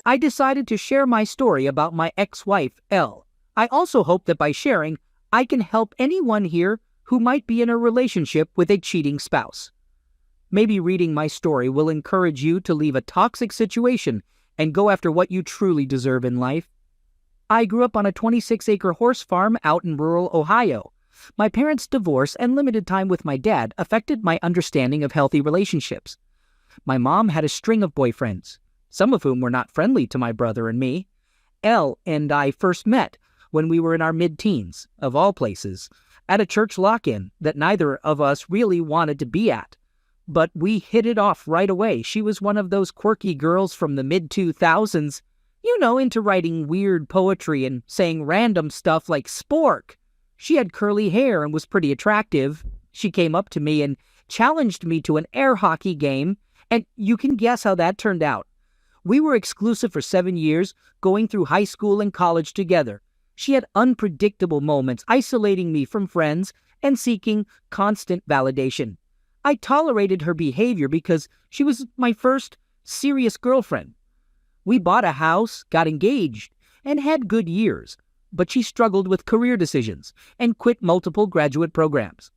I decided to share my story about my ex-wife, Elle. I also hope that by sharing, I can help anyone here who might be in a relationship with a cheating spouse. Maybe reading my story will encourage you to leave a toxic situation and go after what you truly deserve in life. I grew up on a 26-acre horse farm out in rural Ohio. My parents' divorce and limited time with my dad affected my understanding of healthy relationships. My mom had a string of boyfriends, some of whom were not friendly to my brother and me. Elle and I first met when we were in our mid-teens, of all places, at a church lock-in that neither of us really wanted to be at. But we hit it off right away. She was one of those quirky girls from the mid-2000s, into writing weird poetry and saying random stuff like spork. She had curly hair and was pretty attractive. She came up to me and challenged me to an air hockey game, and you can guess how that turned out. We were exclusive for 7 years, going through high school and college together. She had unpredictable moments, isolating me from friends and seeking constant validation. I tolerated her behavior because she was my first serious girlfriend. We bought a house, got engaged, and had good years, but she struggled with career decisions and quit multiple graduate programs.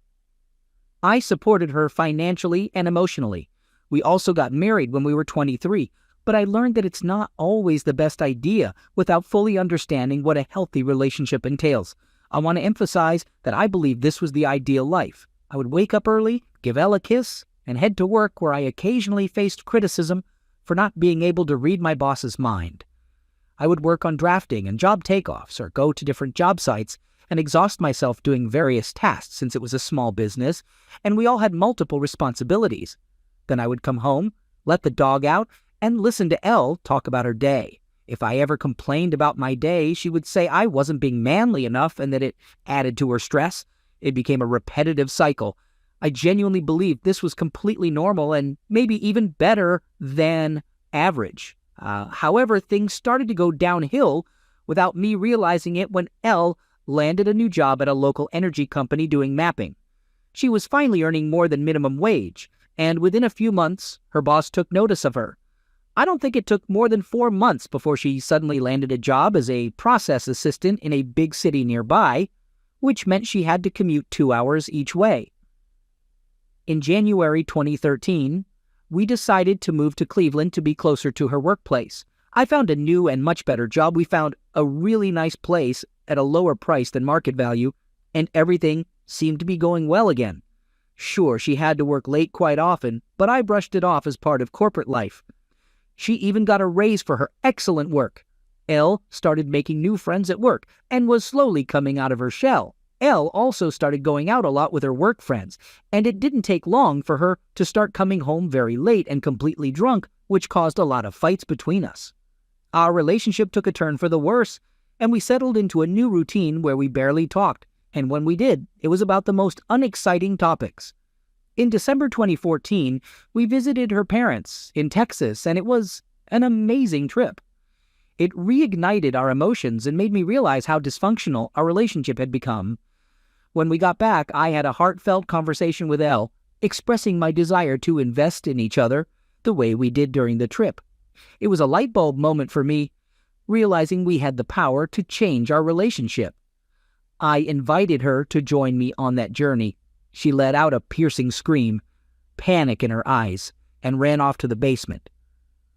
I supported her financially and emotionally. We also got married when we were 23, but I learned that it's not always the best idea without fully understanding what a healthy relationship entails. I want to emphasize that I believe this was the ideal life. I would wake up early, give Elle a kiss, and head to work where I occasionally faced criticism for not being able to read my boss's mind. I would work on drafting and job takeoffs or go to different job sites and exhaust myself doing various tasks since it was a small business and we all had multiple responsibilities. Then I would come home, let the dog out, and listen to Elle talk about her day. If I ever complained about my day, she would say I wasn't being manly enough and that it added to her stress. It became a repetitive cycle. I genuinely believed this was completely normal and maybe even better than average. However, things started to go downhill without me realizing it when Elle landed a new job at a local energy company doing mapping. She was finally earning more than minimum wage, and within a few months, her boss took notice of her. I don't think it took more than 4 months before she suddenly landed a job as a process assistant in a big city nearby, which meant she had to commute 2 hours each way. In January 2013, we decided to move to Cleveland to be closer to her workplace. I found a new and much better job. We found a really nice place at a lower price than market value, and everything seemed to be going well again. Sure, she had to work late quite often, but I brushed it off as part of corporate life. She even got a raise for her excellent work. Elle started making new friends at work and was slowly coming out of her shell. Elle also started going out a lot with her work friends, and it didn't take long for her to start coming home very late and completely drunk, which caused a lot of fights between us. Our relationship took a turn for the worse, and we settled into a new routine where we barely talked, and when we did, it was about the most unexciting topics. In December 2014, we visited her parents in Texas, and it was an amazing trip. It reignited our emotions and made me realize how dysfunctional our relationship had become. When we got back, I had a heartfelt conversation with Elle, expressing my desire to invest in each other the way we did during the trip. It was a light bulb moment for me, realizing we had the power to change our relationship. I invited her to join me on that journey. She let out a piercing scream, panic in her eyes, and ran off to the basement.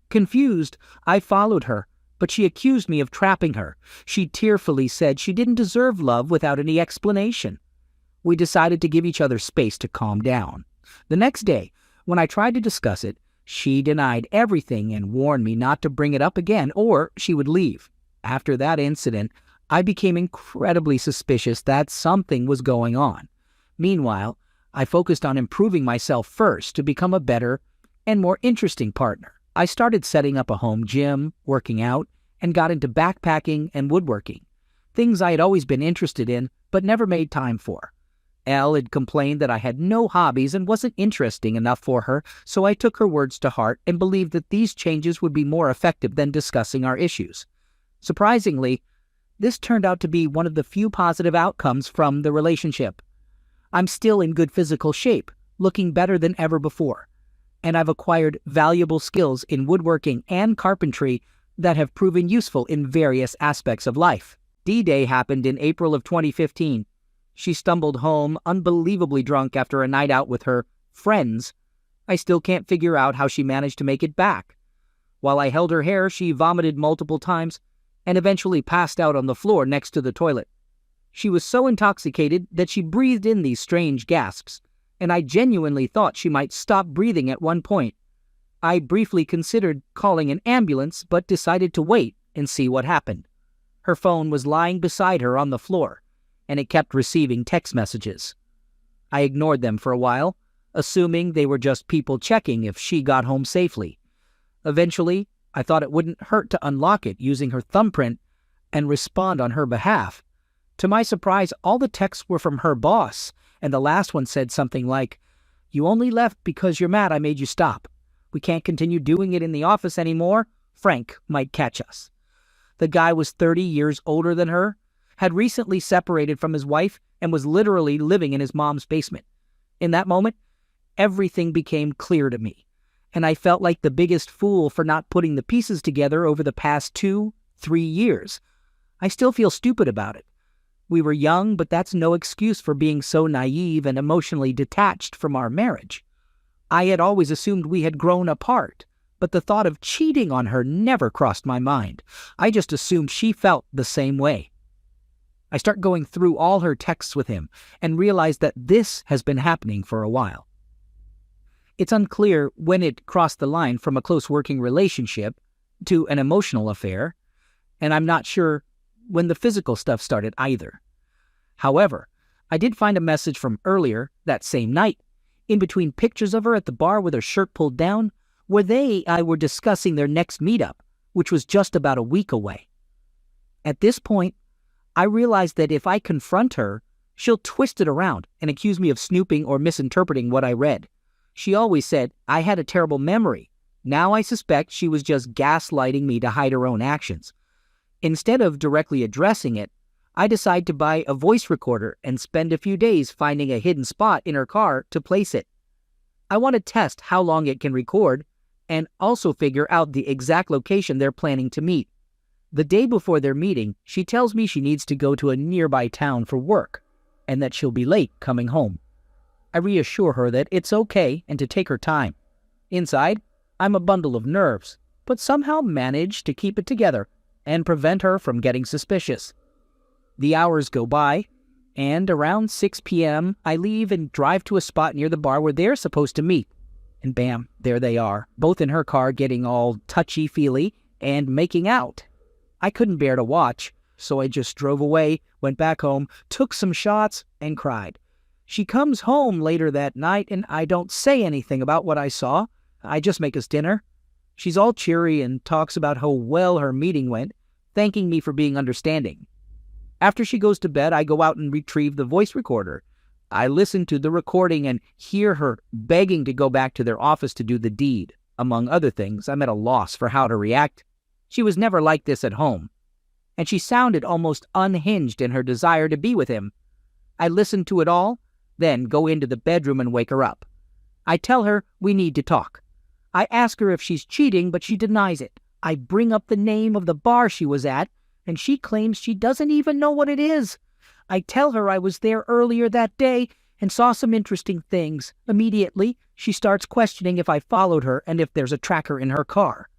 Confused, I followed her, but she accused me of trapping her. She tearfully said she didn't deserve love without any explanation. We decided to give each other space to calm down. The next day, when I tried to discuss it, she denied everything and warned me not to bring it up again or she would leave. After that incident, I became incredibly suspicious that something was going on. Meanwhile, I focused on improving myself first to become a better and more interesting partner. I started setting up a home gym, working out, and got into backpacking and woodworking, things I had always been interested in but never made time for. Elle had complained that I had no hobbies and wasn't interesting enough for her, so I took her words to heart and believed that these changes would be more effective than discussing our issues. Surprisingly, this turned out to be one of the few positive outcomes from the relationship. I'm still in good physical shape, looking better than ever before, and I've acquired valuable skills in woodworking and carpentry that have proven useful in various aspects of life. D-Day happened in April of 2015. She stumbled home unbelievably drunk after a night out with her friends. I still can't figure out how she managed to make it back. While I held her hair, she vomited multiple times and eventually passed out on the floor next to the toilet. She was so intoxicated that she breathed in these strange gasps, and I genuinely thought she might stop breathing at one point. I briefly considered calling an ambulance, but decided to wait and see what happened. Her phone was lying beside her on the floor, and it kept receiving text messages. I ignored them for a while, assuming they were just people checking if she got home safely. Eventually, I thought it wouldn't hurt to unlock it using her thumbprint and respond on her behalf. To my surprise, all the texts were from her boss, and the last one said something like, "You only left because you're mad I made you stop. We can't continue doing it in the office anymore. Frank might catch us." The guy was 30 years older than her, had recently separated from his wife, and was literally living in his mom's basement. In that moment, everything became clear to me, and I felt like the biggest fool for not putting the pieces together over the past 2-3 years. I still feel stupid about it. We were young, but that's no excuse for being so naive and emotionally detached from our marriage. I had always assumed we had grown apart, but the thought of cheating on her never crossed my mind. I just assumed she felt the same way. I start going through all her texts with him and realize that this has been happening for a while. It's unclear when it crossed the line from a close working relationship to an emotional affair, and I'm not sure when the physical stuff started either. However, I did find a message from earlier that same night, in between pictures of her at the bar with her shirt pulled down, where I were discussing their next meetup, which was just about a week away. At this point, I realized that if I confront her, she'll twist it around and accuse me of snooping or misinterpreting what I read. She always said I had a terrible memory. Now I suspect she was just gaslighting me to hide her own actions. Instead of directly addressing it, I decide to buy a voice recorder and spend a few days finding a hidden spot in her car to place it. I want to test how long it can record and also figure out the exact location they're planning to meet. The day before their meeting, she tells me she needs to go to a nearby town for work and that she'll be late coming home. I reassure her that it's okay and to take her time. Inside, I'm a bundle of nerves, but somehow manage to keep it together and prevent her from getting suspicious. The hours go by, and around 6 p.m., I leave and drive to a spot near the bar where they're supposed to meet. And bam, there they are, both in her car getting all touchy-feely and making out. I couldn't bear to watch, so I just drove away, went back home, took some shots, and cried. She comes home later that night, and I don't say anything about what I saw. I just make us dinner. She's all cheery and talks about how well her meeting went, thanking me for being understanding. After she goes to bed, I go out and retrieve the voice recorder. I listen to the recording and hear her begging to go back to their office to do the deed. Among other things, I'm at a loss for how to react. She was never like this at home, and she sounded almost unhinged in her desire to be with him. I listen to it all, then go into the bedroom and wake her up. I tell her we need to talk. I ask her if she's cheating, but she denies it. I bring up the name of the bar she was at, and she claims she doesn't even know what it is. I tell her I was there earlier that day and saw some interesting things. Immediately, she starts questioning if I followed her and if there's a tracker in her car.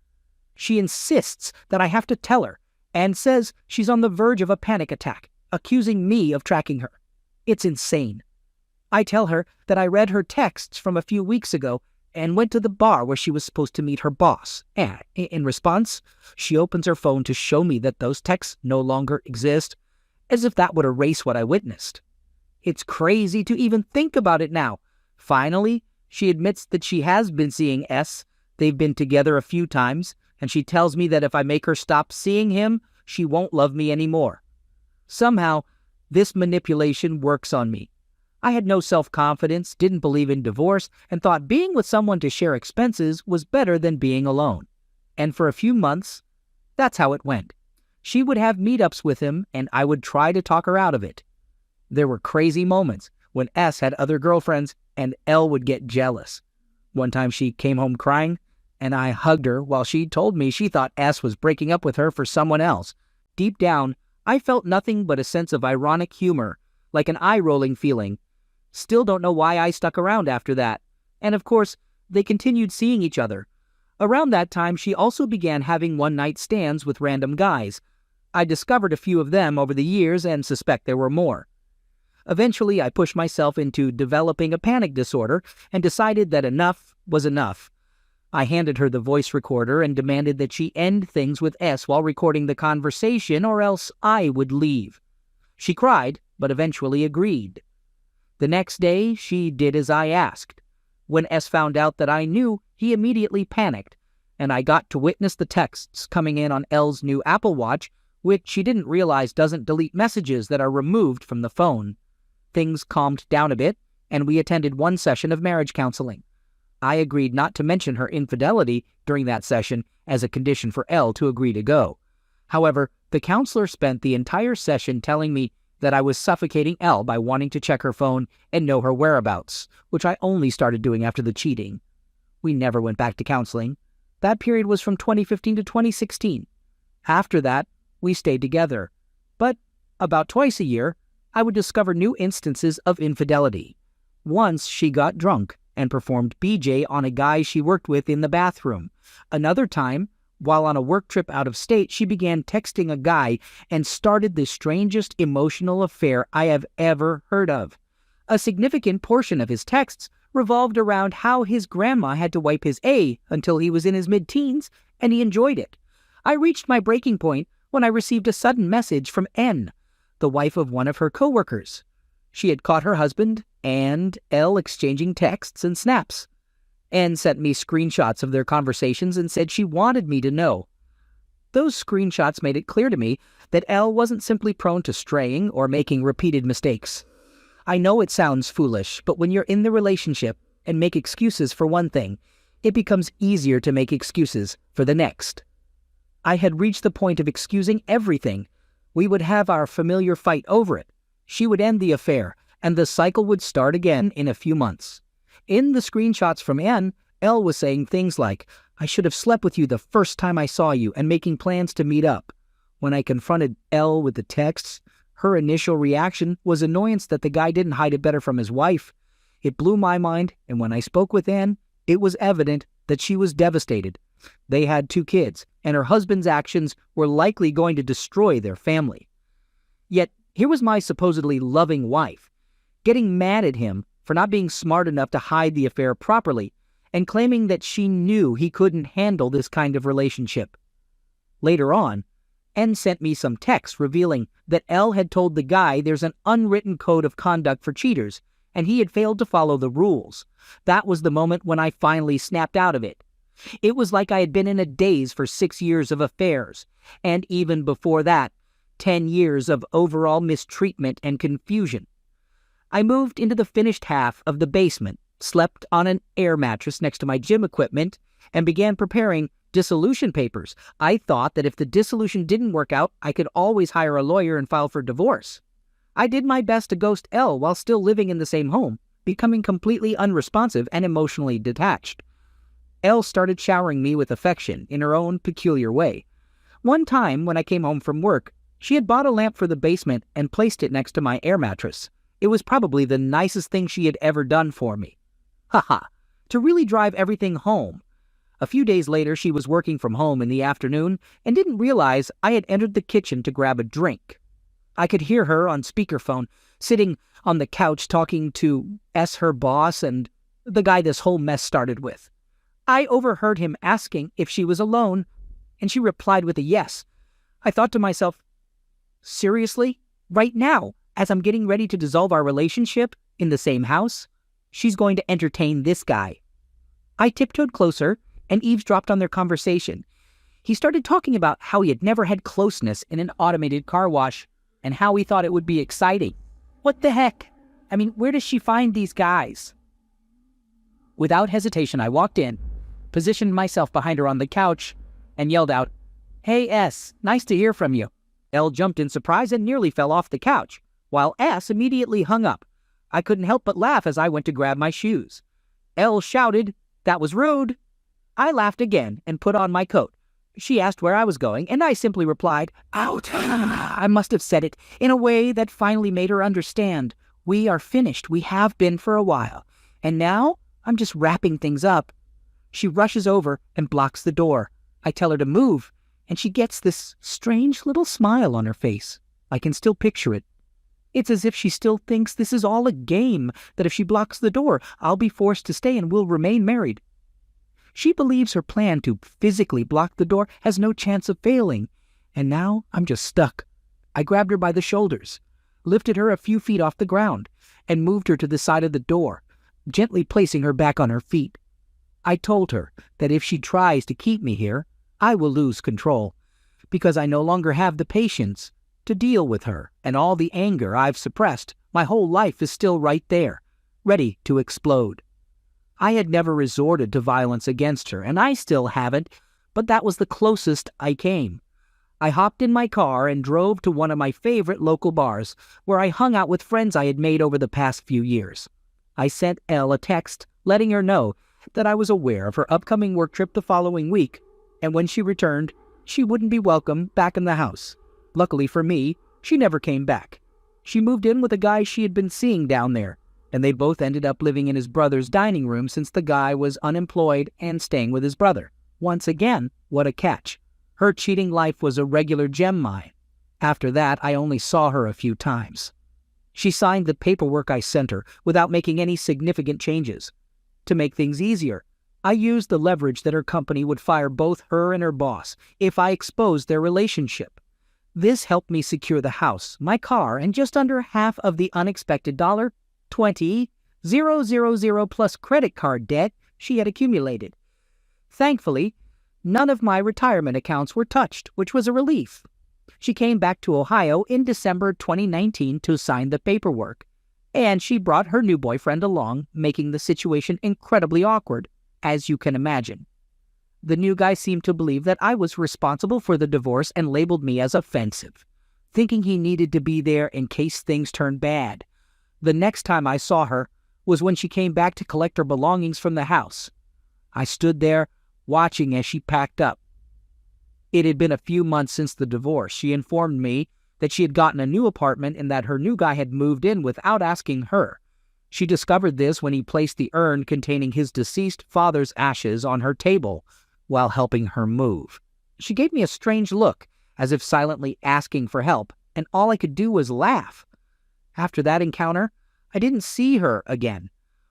She insists that I have to tell her and says she's on the verge of a panic attack, accusing me of tracking her. It's insane. I tell her that I read her texts from a few weeks ago and went to the bar where she was supposed to meet her boss. And in response, she opens her phone to show me that those texts no longer exist, as if that would erase what I witnessed. It's crazy to even think about it now. Finally, she admits that she has been seeing S. They've been together a few times, and she tells me that if I make her stop seeing him, she won't love me anymore. Somehow, this manipulation works on me. I had no self-confidence, didn't believe in divorce, and thought being with someone to share expenses was better than being alone. And for a few months, that's how it went. She would have meetups with him, and I would try to talk her out of it. There were crazy moments when S had other girlfriends, and L would get jealous. One time she came home crying, and I hugged her while she told me she thought S was breaking up with her for someone else. Deep down, I felt nothing but a sense of ironic humor, like an eye-rolling feeling. Still don't know why I stuck around after that. And of course, they continued seeing each other. Around that time, she also began having one-night stands with random guys. I discovered a few of them over the years and suspect there were more. Eventually, I pushed myself into developing a panic disorder and decided that enough was enough. I handed her the voice recorder and demanded that she end things with S while recording the conversation, or else I would leave. She cried, but eventually agreed. The next day, she did as I asked. When S found out that I knew, he immediately panicked, and I got to witness the texts coming in on L's new Apple Watch, which she didn't realize doesn't delete messages that are removed from the phone. Things calmed down a bit, and we attended one session of marriage counseling. I agreed not to mention her infidelity during that session as a condition for L to agree to go. However, the counselor spent the entire session telling me that I was suffocating L by wanting to check her phone and know her whereabouts, which I only started doing after the cheating. We never went back to counseling. That period was from 2015 to 2016. After that, we stayed together. But about twice a year, I would discover new instances of infidelity. Once she got drunk and performed BJ on a guy she worked with in the bathroom. Another time, while on a work trip out of state, she began texting a guy and started the strangest emotional affair I have ever heard of. A significant portion of his texts revolved around how his grandma had to wipe his A until he was in his mid-teens, and he enjoyed it. I reached my breaking point when I received a sudden message from N, the wife of one of her coworkers. She had caught her husband and L exchanging texts and snaps. N sent me screenshots of their conversations and said she wanted me to know. Those screenshots made it clear to me that L wasn't simply prone to straying or making repeated mistakes. I know it sounds foolish, but when you're in the relationship and make excuses for one thing, it becomes easier to make excuses for the next. I had reached the point of excusing everything. We would have our familiar fight over it. She would end the affair, and the cycle would start again in a few months. In the screenshots from N, L was saying things like, "I should have slept with you the first time I saw you," and making plans to meet up. When I confronted L with the texts, her initial reaction was annoyance that the guy didn't hide it better from his wife. It blew my mind, and when I spoke with N, it was evident that she was devastated. They had 2 kids, and her husband's actions were likely going to destroy their family. Yet, here was my supposedly loving wife, getting mad at him for not being smart enough to hide the affair properly, and claiming that she knew he couldn't handle this kind of relationship. Later on, N sent me some texts revealing that L had told the guy there's an unwritten code of conduct for cheaters, and he had failed to follow the rules. That was the moment when I finally snapped out of it. It was like I had been in a daze for 6 years of affairs, and even before that, 10 years of overall mistreatment and confusion. I moved into the finished half of the basement, slept on an air mattress next to my gym equipment, and began preparing dissolution papers. I thought that if the dissolution didn't work out, I could always hire a lawyer and file for divorce. I did my best to ghost L while still living in the same home, becoming completely unresponsive and emotionally detached. L started showering me with affection in her own peculiar way. One time, when I came home from work, she had bought a lamp for the basement and placed it next to my air mattress. It was probably the nicest thing she had ever done for me. Haha, to really drive everything home. A few days later, she was working from home in the afternoon and didn't realize I had entered the kitchen to grab a drink. I could hear her on speakerphone, sitting on the couch talking to S, her boss, and the guy this whole mess started with. I overheard him asking if she was alone, and she replied with a yes. I thought to myself, seriously? Right now, as I'm getting ready to dissolve our relationship in the same house, she's going to entertain this guy. I tiptoed closer and eavesdropped on their conversation. He started talking about how he had never had closeness in an automated car wash and how he thought it would be exciting. What the heck? I mean, where does she find these guys? Without hesitation, I walked in, positioned myself behind her on the couch, and yelled out, "Hey S, nice to hear from you." L jumped in surprise and nearly fell off the couch, while S immediately hung up. I couldn't help but laugh as I went to grab my shoes. L shouted, "That was rude." I laughed again and put on my coat. She asked where I was going, and I simply replied, "Out." I must have said it in a way that finally made her understand. We are finished. We have been for a while. And now I'm just wrapping things up. She rushes over and blocks the door. I tell her to move, and she gets this strange little smile on her face. I can still picture it. It's as if she still thinks this is all a game, that if she blocks the door, I'll be forced to stay and we'll remain married. She believes her plan to physically block the door has no chance of failing, and now I'm just stuck. I grabbed her by the shoulders, lifted her a few feet off the ground, and moved her to the side of the door, gently placing her back on her feet. I told her that if she tries to keep me here, I will lose control, because I no longer have the patience to deal with her, and all the anger I've suppressed. My whole life is still right there, ready to explode. I had never resorted to violence against her, and I still haven't, but that was the closest I came. I hopped in my car and drove to one of my favorite local bars, where I hung out with friends I had made over the past few years. I sent Elle a text letting her know that I was aware of her upcoming work trip the following week, and when she returned, she wouldn't be welcome back in the house. Luckily for me, she never came back. She moved in with a guy she had been seeing down there, and they both ended up living in his brother's dining room since the guy was unemployed and staying with his brother. Once again, what a catch. Her cheating life was a regular gem mine. After that, I only saw her a few times. She signed the paperwork I sent her without making any significant changes. To make things easier, I used the leverage that her company would fire both her and her boss if I exposed their relationship. This helped me secure the house, my car, and just under half of the unexpected $20,000 plus credit card debt she had accumulated. Thankfully, none of my retirement accounts were touched, which was a relief. She came back to Ohio in December 2019 to sign the paperwork, and she brought her new boyfriend along, making the situation incredibly awkward, as you can imagine. The new guy seemed to believe that I was responsible for the divorce and labeled me as offensive, thinking he needed to be there in case things turned bad. The next time I saw her was when she came back to collect her belongings from the house. I stood there, watching as she packed up. It had been a few months since the divorce. She informed me that she had gotten a new apartment and that her new guy had moved in without asking her. She discovered this when he placed the urn containing his deceased father's ashes on her table while helping her move. She gave me a strange look, as if silently asking for help, and all I could do was laugh. After that encounter, I didn't see her again.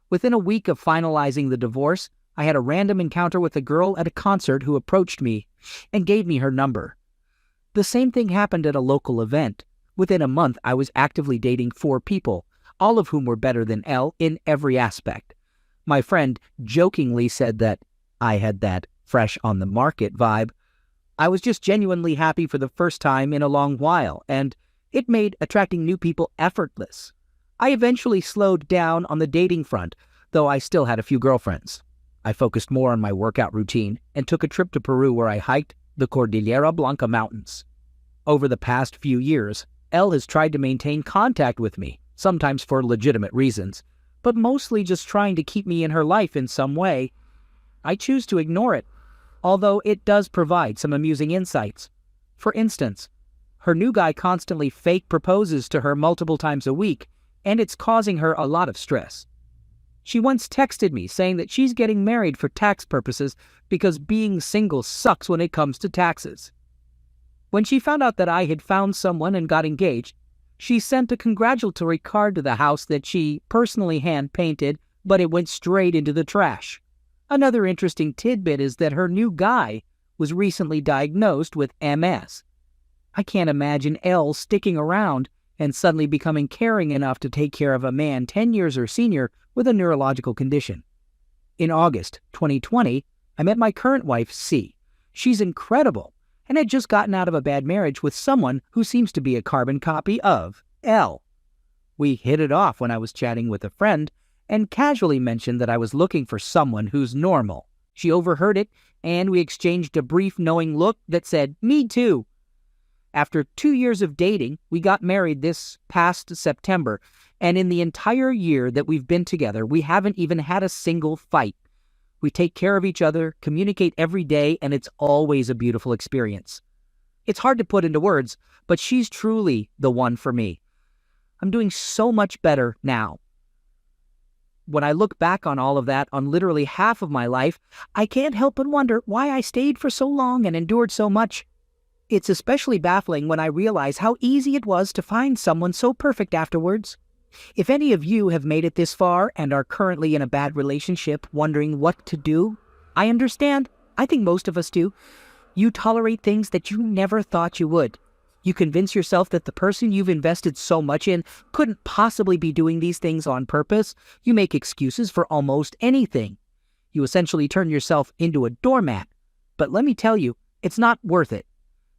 Within a week of finalizing the divorce, I had a random encounter with a girl at a concert who approached me and gave me her number. The same thing happened at a local event. Within a month, I was actively dating 4 people, all of whom were better than Elle in every aspect. My friend jokingly said that I had that fresh on the market vibe. I was just genuinely happy for the first time in a long while, and it made attracting new people effortless. I eventually slowed down on the dating front, though I still had a few girlfriends. I focused more on my workout routine and took a trip to Peru where I hiked the Cordillera Blanca Mountains. Over the past few years, Elle has tried to maintain contact with me, sometimes for legitimate reasons, but mostly just trying to keep me in her life in some way. I choose to ignore it, although it does provide some amusing insights. For instance, her new guy constantly fake proposes to her multiple times a week, and it's causing her a lot of stress. She once texted me saying that she's getting married for tax purposes because being single sucks when it comes to taxes. When she found out that I had found someone and got engaged, she sent a congratulatory card to the house that she personally hand-painted, but it went straight into the trash. Another interesting tidbit is that her new guy was recently diagnosed with MS. I can't imagine Elle sticking around and suddenly becoming caring enough to take care of a man 10 years her senior with a neurological condition. In August 2020, I met my current wife, C. She's incredible and had just gotten out of a bad marriage with someone who seems to be a carbon copy of Elle. We hit it off when I was chatting with a friend and casually mentioned that I was looking for someone who's normal. She overheard it, and we exchanged a brief knowing look that said, "Me too." After 2 years of dating, we got married this past September, and in the entire year that we've been together, we haven't even had a single fight. We take care of each other, communicate every day, and it's always a beautiful experience. It's hard to put into words, but she's truly the one for me. I'm doing so much better now. When I look back on all of that, on literally half of my life, I can't help but wonder why I stayed for so long and endured so much. It's especially baffling when I realize how easy it was to find someone so perfect afterwards. If any of you have made it this far and are currently in a bad relationship wondering what to do, I understand. I think most of us do. You tolerate things that you never thought you would. You convince yourself that the person you've invested so much in couldn't possibly be doing these things on purpose. You make excuses for almost anything. You essentially turn yourself into a doormat. But let me tell you, it's not worth it.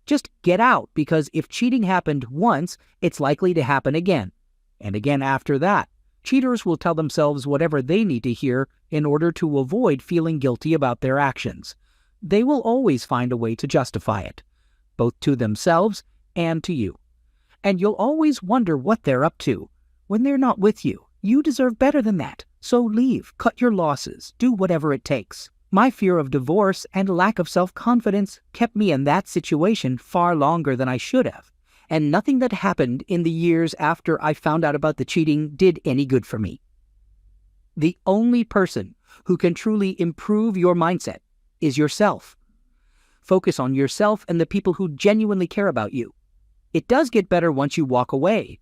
Just get out, because if cheating happened once, it's likely to happen again. And again after that. Cheaters will tell themselves whatever they need to hear in order to avoid feeling guilty about their actions. They will always find a way to justify it, both to themselves and to you. And you'll always wonder what they're up to. When they're not with you, you deserve better than that. So leave, cut your losses, do whatever it takes. My fear of divorce and lack of self-confidence kept me in that situation far longer than I should have. And nothing that happened in the years after I found out about the cheating did any good for me. The only person who can truly improve your mindset is yourself. Focus on yourself and the people who genuinely care about you. It does get better once you walk away,